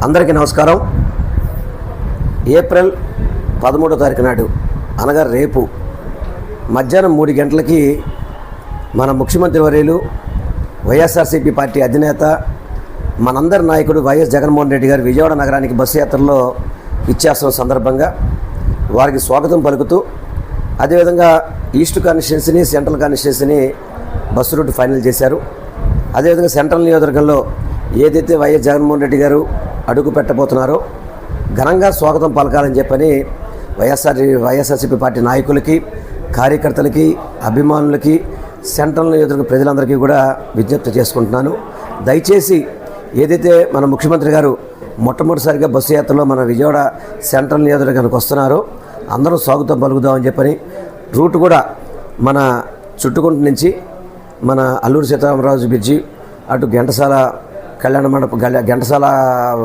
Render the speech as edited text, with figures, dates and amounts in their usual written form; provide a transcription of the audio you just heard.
అందరికీ నమస్కారం. ఏప్రిల్ 13వ తారీఖు నాడు అనగా రేపు మధ్యాహ్నం 3 గంటలకి మన ముఖ్యమంత్రి వర్యులు వైఎస్ఆర్సీపీ పార్టీ అధినేత మనందరి నాయకుడు వైఎస్ జగన్మోహన్ రెడ్డి గారు విజయవాడ నగరానికి బస్సు యాత్రలో ఇచ్చేస్తున్న సందర్భంగా వారికి స్వాగతం పలుకుతూ, అదేవిధంగా ఈస్ట్ కాన్స్టిట్యున్సీని సెంట్రల్ కాన్స్టిట్యున్సీని బస్సు రూట్ ఫైనల్ చేశారు. అదేవిధంగా సెంట్రల్ నియోజకవర్గంలో ఏదైతే వైఎస్ జగన్మోహన్ రెడ్డి గారు అడుగు పెట్టబోతున్నారో ఘనంగా స్వాగతం పలకాలని చెప్పని వైఎస్ఆర్సీపీ పార్టీ నాయకులకి, కార్యకర్తలకి, అభిమానులకి, సెంట్రల్ నియోజకవర్గ ప్రజలందరికీ కూడా విజ్ఞప్తి చేసుకుంటున్నాను. దయచేసి ఏదైతే మన ముఖ్యమంత్రి గారు మొట్టమొదటిసారిగా బస్సు యాత్రలో మన విజయవాడ సెంట్రల్ నియోజకవర్గానికి వస్తున్నారో అందరూ స్వాగతం పలుకుదామని చెప్పని, రూట్ కూడా మన చుట్టుకుంట నుంచి మన అల్లూరి సీతారామరాజు బ్రిడ్జి, అటు ఘంటసాల కళ్యాణ మండపం, ఘంటసాల